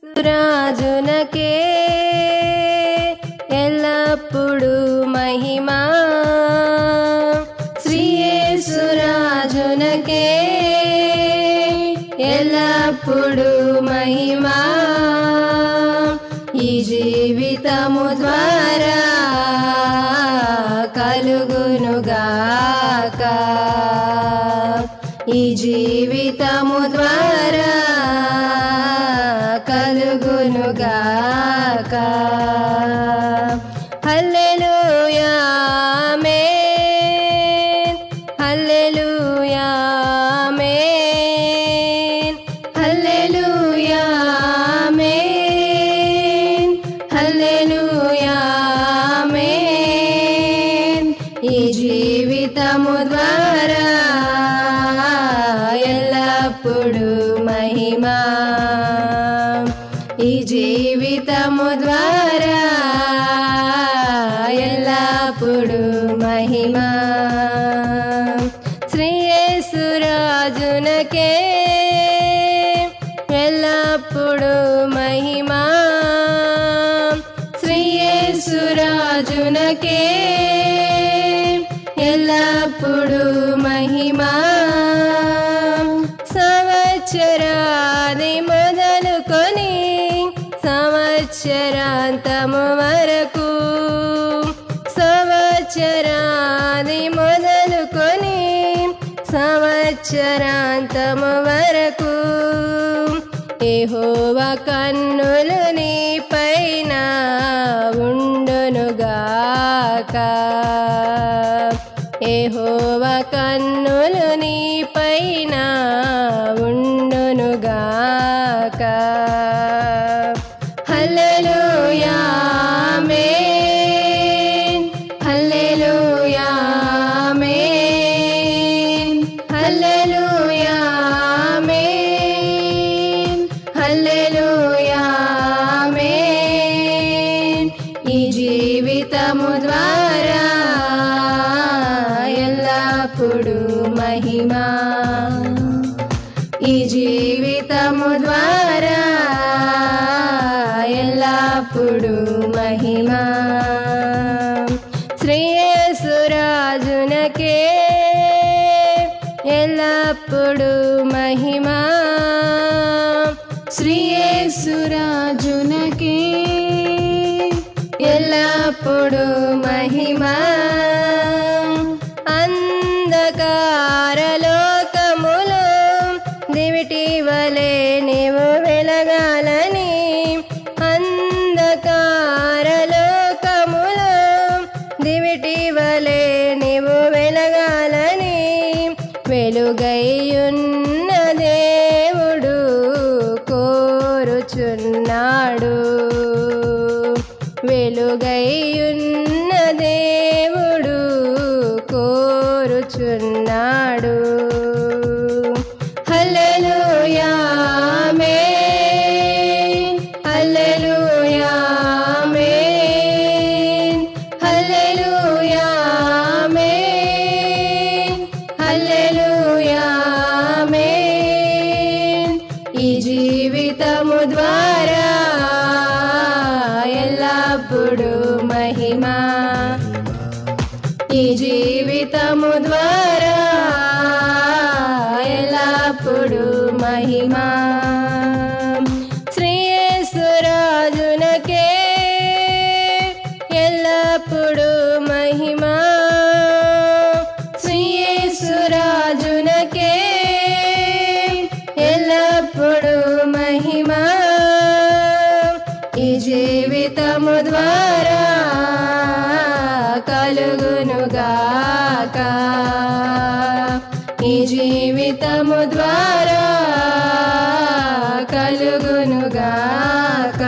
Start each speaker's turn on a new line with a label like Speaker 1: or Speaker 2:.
Speaker 1: రాజునకే ఎల్లప్పుడు మహిమా శ్రీ యేసు రాజునకే ఎల్లప్పుడు మహిమా ఈ జీవితము ద్వారా కలుగునుగాక ఈ జీవితము ద్వారా కలుగునుగాక హల్లెలూయా ఆమేన్ హల్లెలూయా ఆమేన్ హల్లెలూయా ఆమేన్ హల్లెలూయా ఆమేన్ ఈ జీవితము ద్వారా ఎల్లప్పుడు మహిమా ఈ జీవితము ద్వారా ఎల్లప్పుడు మహిమా శ్రీ యేసు రాజునకే ఎల్లప్పుడు మహిమా శ్రీ యేసు రాజునకే ఎల్లప్పుడు మహిమా సంవత్సరాది మొదలుకొని సంవత్సరాంతము వరకు సంవత్సరాది మొదలుకొని సంవత్సరాంతము వరకు యెహోవా కన్నులు నీ పైన ఉండునుగాక యెహోవా కన్నులు నీ పైన ఉండునుగాక హల్లెలూయా ఆమేన్ హల్లెలూయా ఆమేన్ హల్లెలూయా ఆమేన్ హల్లెలూయా ఆమేన్ ఈ జీవితము ద్వారా ఎల్లప్పుడు మహిమా ఈ జీవితము ద్వారా ఎల్లప్పుడు మహిమా శ్రీ యేసు రాజునకే ఎల్లప్పుడు మహిమా శ్రీ యేసు రాజునకే ఎల్లప్పుడు మహిమా అంధకార లోకములో దివిటి వలె నీవు వెలగాలని అంధకార లోకములో దివిటి వలె నీవు వెలగాలని వెలుగైయున్న దేవుడు కోరుచున్నాడు వెలుగైయున్న దేవుడు కోరుచున్నాడు హల్లెలూయా ఆమేన్ హల్లెలూయా ఆమేన్ హల్లెలూయా ఆమేన్ హల్లెలూయా ఆమేన్ ఈ జీవితము ద్వారా ఎల్లప్పుడు మహిమా ఈ జీవితము ద్వారా ఎల్లప్పుడు మహిమా శ్రీ యేసు రాజునకే ఎల్లప్పుడు మహిమా శ్రీ యేసు రాజునకే ఎల్లప్పుడు మహిమా ఈ జీవితము ద్వారా కలుగునుగాక ఈ జీవితము ద్వారా కలుగునుగాక